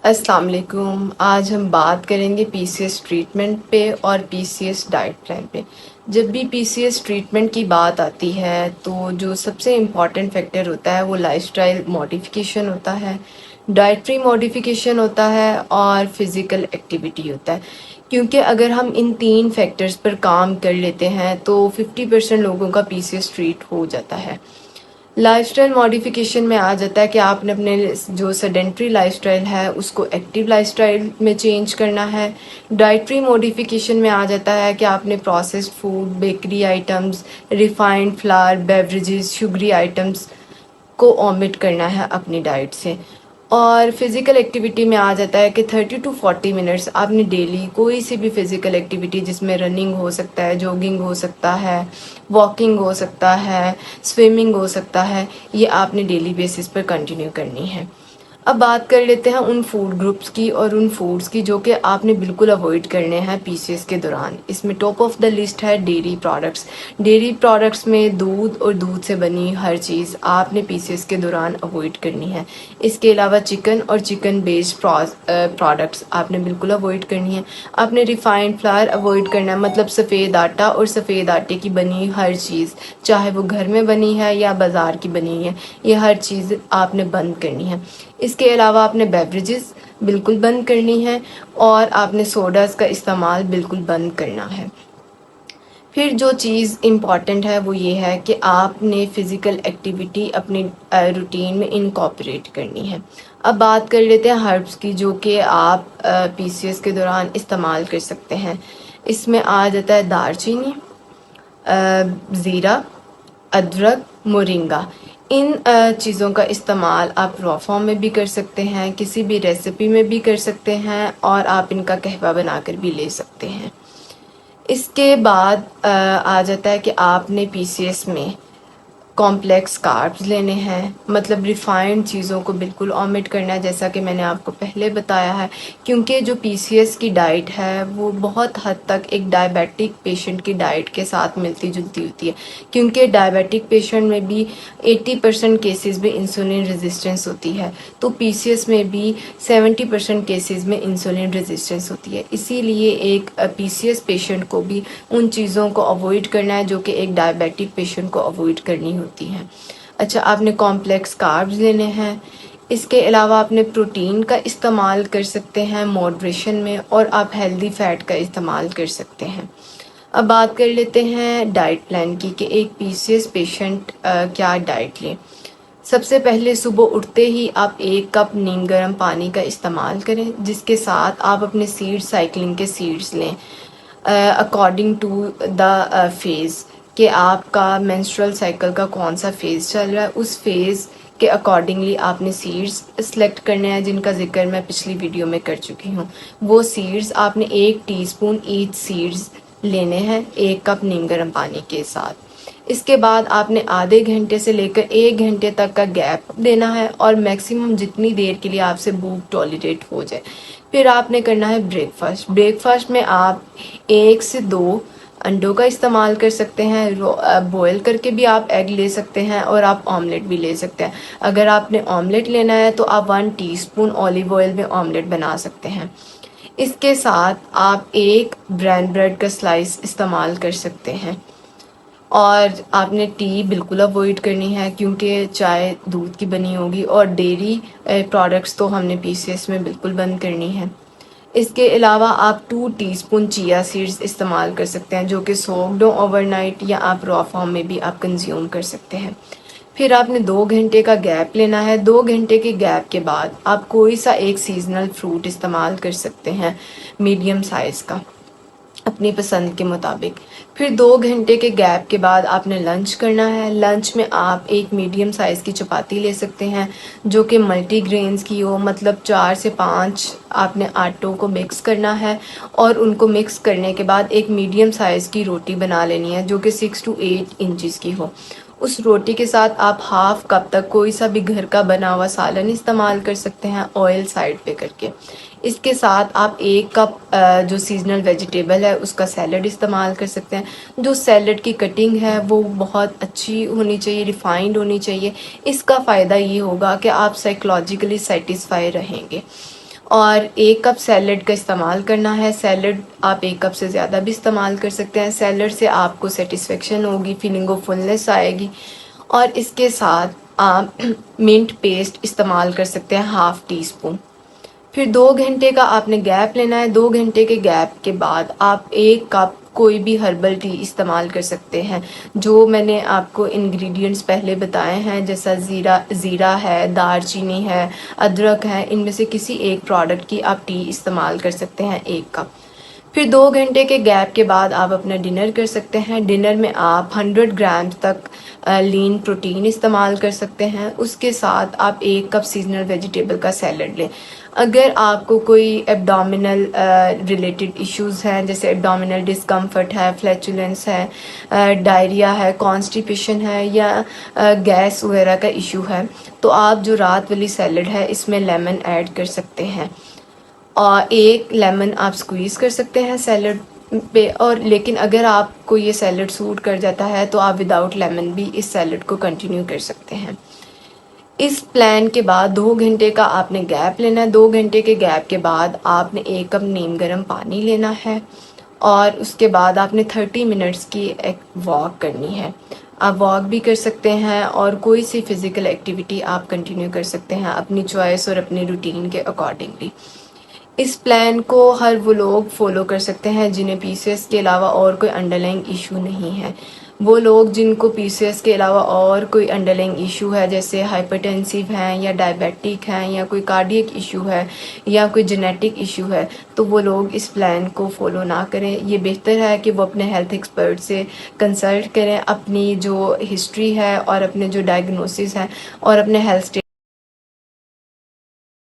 अस्सलाम वालेकुम। आज हम बात करेंगे पीसीएस ट्रीटमेंट पे और पीसीएस डाइट प्लान पे। जब भी पीसीएस ट्रीटमेंट की बात आती है तो जो सबसे इम्पॉर्टेंट फैक्टर होता है वो लाइफस्टाइल मॉडिफिकेशन होता है, डाइटरी मॉडिफिकेशन होता है और फिज़िकल एक्टिविटी होता है। क्योंकि अगर हम इन तीन फैक्टर्स पर काम कर लेते हैं तो 50% लोगों का पीसीएस ट्रीट हो जाता है। लाइफ़स्टाइल मॉडिफिकेशन में आ जाता है कि आपने अपने जो सेडेंट्री लाइफ़स्टाइल है उसको एक्टिव लाइफ़स्टाइल में चेंज करना है। डाइटरी मॉडिफिकेशन में आ जाता है कि आपने processed food, bakery items, refined flour, beverages, sugary items को ओमिट करना है अपनी डाइट से। और फिज़िकल एक्टिविटी में आ जाता है कि 30 टू 40 मिनट्स आपने डेली कोई सी भी फिज़िकल एक्टिविटी जिसमें रनिंग हो सकता है, जॉगिंग हो सकता है, वॉकिंग हो सकता है, स्विमिंग हो सकता है, ये आपने डेली बेसिस पर कंटिन्यू करनी है। अब बात कर लेते हैं उन फूड ग्रुप्स की और उन फूड्स की जो कि आपने बिल्कुल अवॉइड करने हैं पीसीएस के दौरान। इसमें टॉप ऑफ द लिस्ट है डेयरी प्रोडक्ट्स। डेयरी प्रोडक्ट्स में दूध और दूध से बनी हर चीज़ आपने पीसीएस के दौरान अवॉइड करनी है। इसके अलावा चिकन और चिकन बेस्ड प्रोडक्ट्स आपने बिल्कुल अवॉइड करनी है। आपने रिफाइंड फ्लावर अवॉइड करना है, मतलब सफ़ेद आटा और सफ़ेद आटे की बनी हर चीज़, चाहे वो घर में बनी है या बाज़ार की बनी है, ये हर चीज़ आपने बंद करनी है। इसके अलावा आपने बेवरेजेस बिल्कुल बंद करनी है और आपने सोडास का इस्तेमाल बिल्कुल बंद करना है। फिर जो चीज़ इम्पॉर्टेंट है वो ये है कि आपने फ़िज़िकल एक्टिविटी अपनी रूटीन में इनकॉर्पोरेट करनी है। अब बात कर लेते हैं हर्ब्स की जो कि आप पीसीएस के दौरान इस्तेमाल कर सकते हैं। इसमें आ जाता है दालचीनी, ज़ीरा, अदरक, मोरिंगा। इन चीज़ों का इस्तेमाल आप रॉ फॉर्म में भी कर सकते हैं, किसी भी रेसिपी में भी कर सकते हैं और आप इनका कहवा बनाकर भी ले सकते हैं। इसके बाद आ जाता है कि आपने पीसीएस में कॉम्प्लेक्स कार्ब्स लेने हैं, मतलब रिफाइंड चीज़ों को बिल्कुल ओमिट करना है, जैसा कि मैंने आपको पहले बताया है। क्योंकि जो पीसीएस की डाइट है वो बहुत हद तक एक डायबिटिक पेशेंट की डाइट के साथ मिलती जुलती होती है, क्योंकि डायबिटिक पेशेंट में भी 80% केसेस में इंसुलिन रेजिस्टेंस होती है, तो पीसीएस में भी 70% केसेस में इंसुलिन रेजिस्टेंस होती है। इसीलिए एक पीसीएस पेशेंट को भी उन चीज़ों को अवॉइड करना है जो कि एक डायबिटिक पेशेंट को अवॉइड करनी होती हैं। अच्छा, आपने कॉम्प्लेक्स कार्ब्स लेने हैं। इसके अलावा आपने प्रोटीन का इस्तेमाल कर सकते हैं मॉडरेशन में, और आप हेल्दी फ़ैट का इस्तेमाल कर सकते हैं। अब बात कर लेते हैं डाइट प्लान की कि एक पीसीएस पेशेंट क्या डाइट लें। सबसे पहले सुबह उठते ही आप 1 कप नीम गर्म पानी का इस्तेमाल करें, जिसके साथ आप अपने सीड साइकिलिंग के सीड्स लें अकॉर्डिंग टू द फेज़, कि आपका मेंस्ट्रुअल साइकिल का कौन सा फ़ेज़ चल रहा है, उस फेज़ के अकॉर्डिंगली आपने सीड्स सेलेक्ट करने हैं, जिनका ज़िक्र मैं पिछली वीडियो में कर चुकी हूँ। वो सीड्स आपने 1 टीस्पून ईच सीड्स लेने हैं 1 कप नीम गर्म पानी के साथ। इसके बाद आपने आधे घंटे से लेकर 1 घंटे तक का गैप देना है, और मैक्सिमम जितनी देर के लिए आपसे भूख टॉलरेट हो जाए। फिर आपने करना है ब्रेकफास्ट। ब्रेकफास्ट में आप 1 से 2 अंडों का इस्तेमाल कर सकते हैं, बॉयल करके भी आप एग ले सकते हैं और आप ऑमलेट भी ले सकते हैं। अगर आपने ऑमलेट लेना है तो आप 1 टीस्पून ऑलिव ऑयल में ऑमलेट बना सकते हैं। इसके साथ आप 1 ब्राउन ब्रेड का स्लाइस इस्तेमाल कर सकते हैं। और आपने टी बिल्कुल अवॉइड करनी है, क्योंकि चाय दूध की बनी होगी, और डेयरी प्रोडक्ट्स तो हमने पीसीएस में बिल्कुल बंद करनी है। इसके अलावा आप 2 टीस्पून चिया सीड्स इस्तेमाल कर सकते हैं, जो कि सोक्ड हो ओवरनाइट, या आप रॉ फॉर्म में भी आप कंज्यूम कर सकते हैं। फिर आपने 2 घंटे का गैप लेना है। 2 घंटे के गैप के बाद आप कोई सा एक सीजनल फ्रूट इस्तेमाल कर सकते हैं, मीडियम साइज़ का, अपनी पसंद के मुताबिक। फिर 2 घंटे के गैप के बाद आपने लंच करना है। लंच में आप एक मीडियम साइज़ की चपाती ले सकते हैं, जो कि मल्टीग्रेन्स की हो, मतलब 4 से 5 आपने आटों को मिक्स करना है, और उनको मिक्स करने के बाद एक मीडियम साइज़ की रोटी बना लेनी है, जो कि 6 टू 8 इंचज़ की हो। उस रोटी के साथ आप हाफ़ कप तक कोई सा भी घर का बना हुआ सालन इस्तेमाल कर सकते हैं, ऑयल साइड पे करके। इसके साथ आप 1 कप जो सीजनल वेजिटेबल है उसका सैलड इस्तेमाल कर सकते हैं। जो सैलड की कटिंग है वो बहुत अच्छी होनी चाहिए, रिफाइंड होनी चाहिए। इसका फ़ायदा ये होगा कि आप साइकोलॉजिकली सेटिस्फाई रहेंगे। और 1 कप सैलड का इस्तेमाल करना है। सैलड आप 1 कप से ज़्यादा भी इस्तेमाल कर सकते हैं। सैलड से आपको सेटिस्फेक्शन होगी, फीलिंग ऑफ फुलनेस आएगी। और इसके साथ आप मिंट पेस्ट इस्तेमाल कर सकते हैं, हाफ़ टी स्पून। फिर 2 घंटे का आपने गैप लेना है। 2 घंटे के गैप के बाद आप 1 कप कोई भी हर्बल टी इस्तेमाल कर सकते हैं। जो मैंने आपको इंग्रेडिएंट्स पहले बताए हैं, जैसा ज़ीरा है, दालचीनी है, अदरक है, इनमें से किसी एक प्रोडक्ट की आप टी इस्तेमाल कर सकते हैं 1 कप। फिर 2 घंटे के गैप के बाद आप अपना डिनर कर सकते हैं। डिनर में आप 100 ग्राम तक लीन प्रोटीन इस्तेमाल कर सकते हैं। उसके साथ आप 1 कप सीजनल वेजिटेबल का सैलड लें। अगर आपको कोई एब्डोमिनल रिलेटेड इश्यूज़ हैं, जैसे एब्डोमिनल डिस्कम्फर्ट है, फ्लैचुलेंस है, डायरिया है, कॉन्स्टिपेशन है, या गैस वगैरह का इशू है, तो आप जो रात वाली सैलड है इसमें लेमन ऐड कर सकते हैं। और 1 लेमन आप स्क्वीज़ कर सकते हैं सैलड पे। और लेकिन अगर आपको ये सैलड सूट कर जाता है तो आप विदाउट लेमन भी इस सैलड को कंटिन्यू कर सकते हैं। इस प्लान के बाद 2 घंटे का आपने गैप लेना है। 2 घंटे के गैप के बाद आपने 1 कप नीम गर्म पानी लेना है और उसके बाद आपने 30 मिनट्स की एक वॉक करनी है। आप वॉक भी कर सकते हैं और कोई सी फ़िज़िकल एक्टिविटी आप कंटिन्यू कर सकते हैं अपनी चॉइस और अपनी रूटीन के अकॉर्डिंगली। इस प्लान को हर वो लोग फॉलो कर सकते हैं जिन्हें पीसीएस के अलावा और कोई अंडरलाइंग इशू नहीं है। वो लोग जिनको पीसीएस के अलावा और कोई अंडरलाइंग इशू है, जैसे हाइपरटेंसिव हैं या डायबिटिक हैं या कोई कार्डियक इशू है या कोई जेनेटिक इशू है, तो वो लोग इस प्लान को फॉलो ना करें। ये बेहतर है कि वो अपने हेल्थ एक्सपर्ट से कंसल्ट करें, अपनी जो हिस्ट्री है और अपने जो डायग्नोसिस है और अपने हेल्थ